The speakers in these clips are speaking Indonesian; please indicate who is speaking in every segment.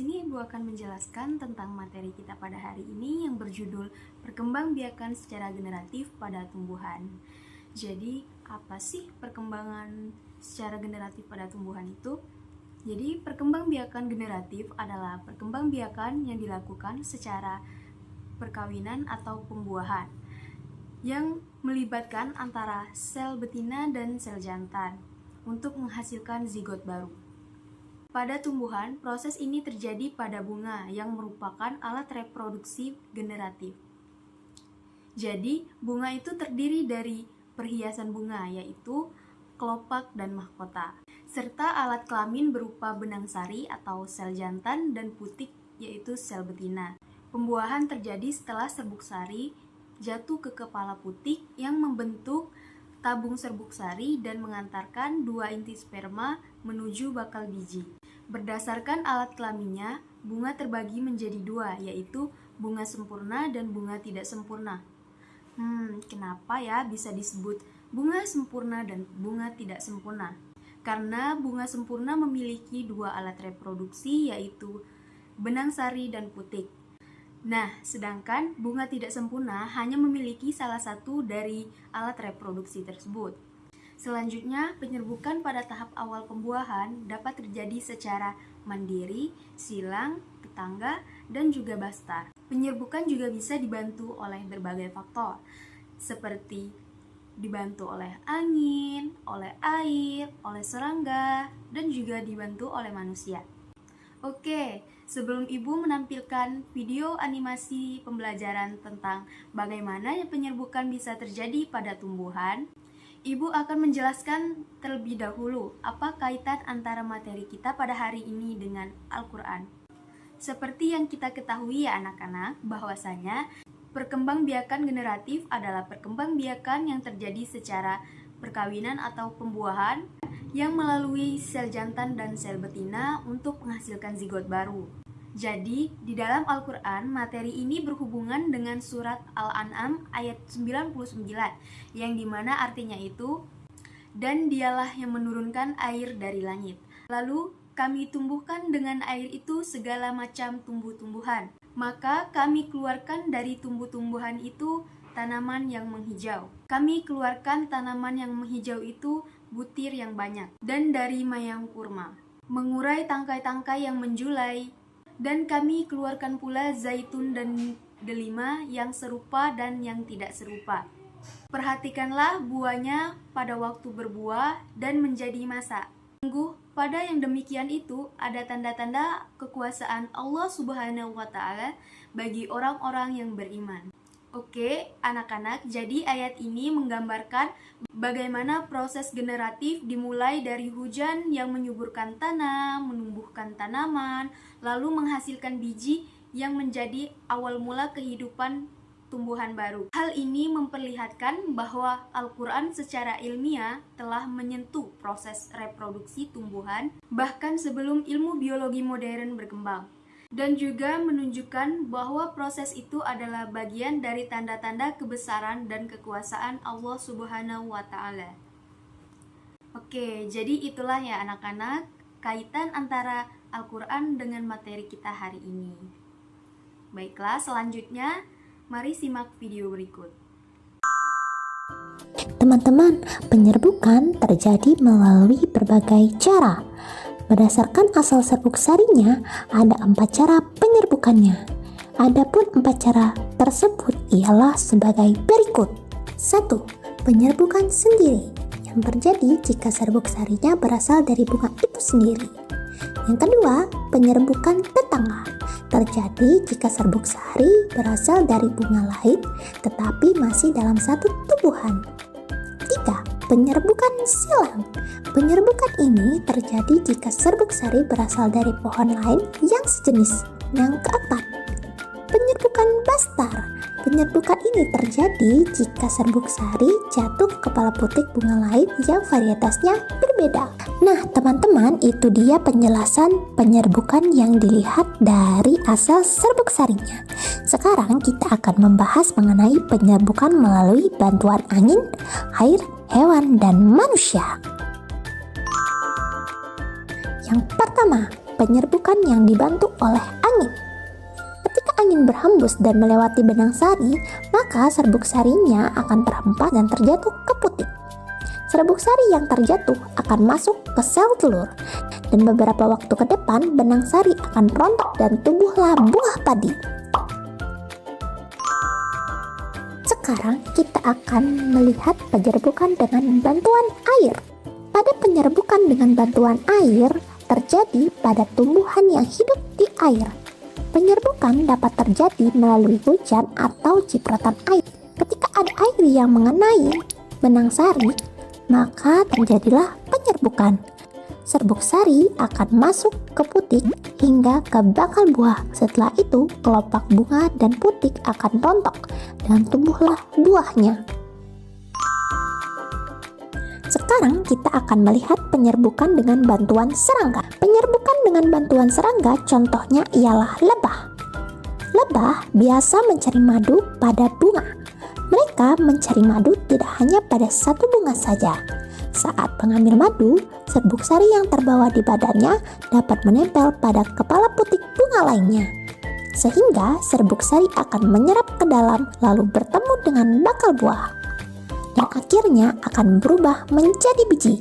Speaker 1: sini Ibu akan menjelaskan tentang materi kita pada hari ini yang berjudul Perkembangbiakan secara generatif pada tumbuhan. Jadi, apa sih perkembangan secara generatif pada tumbuhan itu? Jadi, perkembangbiakan generatif adalah perkembangbiakan yang dilakukan secara perkawinan atau pembuahan yang melibatkan antara sel betina dan sel jantan untuk menghasilkan zigot baru. Pada tumbuhan, proses ini terjadi pada bunga yang merupakan alat reproduksi generatif. Jadi, bunga itu terdiri dari perhiasan bunga, yaitu kelopak dan mahkota, serta alat kelamin berupa benang sari atau sel jantan dan putik, yaitu sel betina. Pembuahan terjadi setelah serbuk sari jatuh ke kepala putik yang membentuk tabung serbuk sari dan mengantarkan dua inti sperma menuju bakal biji. Berdasarkan alat kelaminnya, bunga terbagi menjadi dua, yaitu bunga sempurna dan bunga tidak sempurna. Kenapa ya bisa disebut bunga sempurna dan bunga tidak sempurna? Karena bunga sempurna memiliki dua alat reproduksi, yaitu benang sari dan putik. Nah, sedangkan bunga tidak sempurna hanya memiliki salah satu dari alat reproduksi tersebut. Selanjutnya, penyerbukan pada tahap awal pembuahan dapat terjadi secara mandiri, silang, tetangga, dan juga bastar. Penyerbukan juga bisa dibantu oleh berbagai faktor, seperti dibantu oleh angin, oleh air, oleh serangga, dan juga dibantu oleh manusia. Oke, sebelum Ibu menampilkan video animasi pembelajaran tentang bagaimana penyerbukan bisa terjadi pada tumbuhan, Ibu akan menjelaskan terlebih dahulu apa kaitan antara materi kita pada hari ini dengan Al-Quran. Seperti yang kita ketahui ya anak-anak, bahwasanya perkembangbiakan generatif adalah perkembangbiakan yang terjadi secara perkawinan atau pembuahan yang melalui sel jantan dan sel betina untuk menghasilkan zigot baru. Jadi, di dalam Al-Quran, materi ini berhubungan dengan surat Al-An'am ayat 99, yang dimana artinya itu, dan dialah yang menurunkan air dari langit. Lalu, kami tumbuhkan dengan air itu segala macam tumbuh-tumbuhan. Maka kami keluarkan dari tumbuh-tumbuhan itu tanaman yang menghijau. Kami keluarkan tanaman yang menghijau itu butir yang banyak, dan dari mayang kurma, mengurai tangkai-tangkai yang menjulai. Dan kami keluarkan pula zaitun dan delima yang serupa dan yang tidak serupa. Perhatikanlah buahnya pada waktu berbuah dan menjadi masak. Sungguh, pada yang demikian itu ada tanda-tanda kekuasaan Allah Subhanahu wa Ta'ala bagi orang-orang yang beriman. Oke, anak-anak, jadi ayat ini menggambarkan bagaimana proses generatif dimulai dari hujan yang menyuburkan tanah, menumbuhkan tanaman, lalu menghasilkan biji yang menjadi awal mula kehidupan tumbuhan baru. Hal ini memperlihatkan bahwa Al-Quran secara ilmiah telah menyentuh proses reproduksi tumbuhan bahkan sebelum ilmu biologi modern berkembang. Dan juga menunjukkan bahwa proses itu adalah bagian dari tanda-tanda kebesaran dan kekuasaan Allah Subhanahu wa Ta'ala. Oke, jadi itulah ya anak-anak kaitan antara Al-Quran dengan materi kita hari ini. Baiklah, selanjutnya mari simak video berikut.
Speaker 2: Teman-teman, penyerbukan terjadi melalui berbagai cara. Berdasarkan asal serbuk sarinya, ada 4 cara penyerbukannya. Adapun 4 cara tersebut ialah sebagai berikut. 1. Penyerbukan sendiri, yang terjadi jika serbuk sarinya berasal dari bunga itu sendiri. Yang kedua, penyerbukan tetangga, terjadi jika serbuk sari berasal dari bunga lain tetapi masih dalam satu tumbuhan. 3. Penyerbukan silang. Penyerbukan ini terjadi jika serbuk sari berasal dari pohon lain yang sejenis. Yang keempat, penyerbukan bastar. Penyerbukan ini terjadi jika serbuk sari jatuh ke kepala putik bunga lain yang varietasnya berbeda. Nah, teman-teman, itu dia penjelasan penyerbukan yang dilihat dari asal serbuk sarinya. Sekarang kita akan membahas mengenai penyerbukan melalui bantuan angin, air, hewan, dan manusia. Yang pertama, penyerbukan yang dibantu oleh angin. Ketika angin berhembus dan melewati benang sari, maka serbuk sarinya akan terhempas dan terjatuh ke putik. Serbuk sari yang terjatuh akan masuk ke sel telur, dan beberapa waktu ke depan benang sari akan rontok dan tumbuhlah buah padi. Sekarang kita akan melihat penyerbukan dengan bantuan air. Pada penyerbukan dengan bantuan air terjadi pada tumbuhan yang hidup di air. Penyerbukan dapat terjadi melalui hujan atau cipratan air. Ketika ada air yang mengenai benang sari, maka terjadilah penyerbukan. Serbuk sari akan masuk ke putik hingga ke bakal buah. Setelah itu, kelopak bunga dan putik akan rontok dan tumbuhlah buahnya. Sekarang kita akan melihat penyerbukan dengan bantuan serangga. Penyerbukan dengan bantuan serangga contohnya ialah lebah. Lebah biasa mencari madu pada bunga. Mereka mencari madu tidak hanya pada satu bunga saja. Saat mengambil madu, serbuk sari yang terbawa di badannya dapat menempel pada kepala putik bunga lainnya. Sehingga serbuk sari akan menyerap ke dalam lalu bertemu dengan bakal buah. Dan akhirnya akan berubah menjadi biji.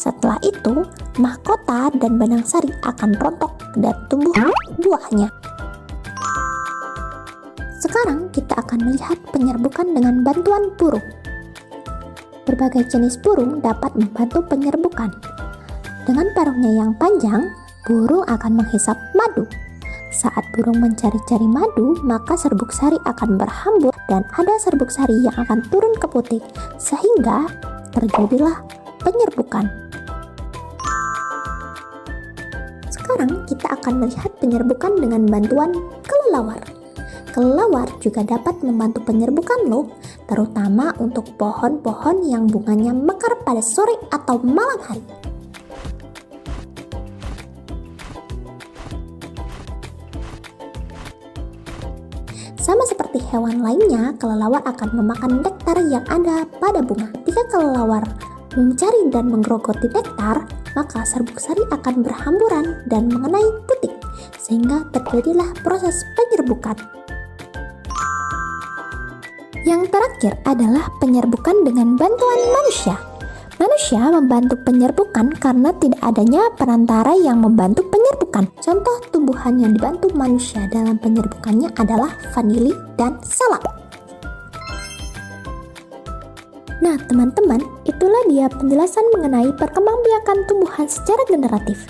Speaker 2: Setelah itu, mahkota dan benang sari akan rontok dan tumbuh buahnya. Sekarang kita akan melihat penyerbukan dengan bantuan burung. Berbagai jenis burung dapat membantu penyerbukan. Dengan parungnya yang panjang, burung akan menghisap madu. Saat burung mencari-cari madu, maka serbuk sari akan berhambur dan ada serbuk sari yang akan turun ke putik, sehingga terjadilah penyerbukan. Sekarang kita akan melihat penyerbukan dengan bantuan kelelawar. Kelelawar juga dapat membantu penyerbukan loh, terutama untuk pohon-pohon yang bunganya mekar pada sore atau malam hari. Sama seperti hewan lainnya, kelelawar akan memakan nektar yang ada pada bunga. Jika kelelawar mencari dan menggerogoti nektar, maka serbuk sari akan berhamburan dan mengenai putik, sehingga terjadilah proses penyerbukan. Yang terakhir adalah penyerbukan dengan bantuan manusia. Manusia membantu penyerbukan karena tidak adanya perantara yang membantu penyerbukan. Contoh tumbuhan yang dibantu manusia dalam penyerbukannya adalah vanili dan salak. Nah teman-teman, itulah dia penjelasan mengenai perkembangbiakan tumbuhan secara generatif.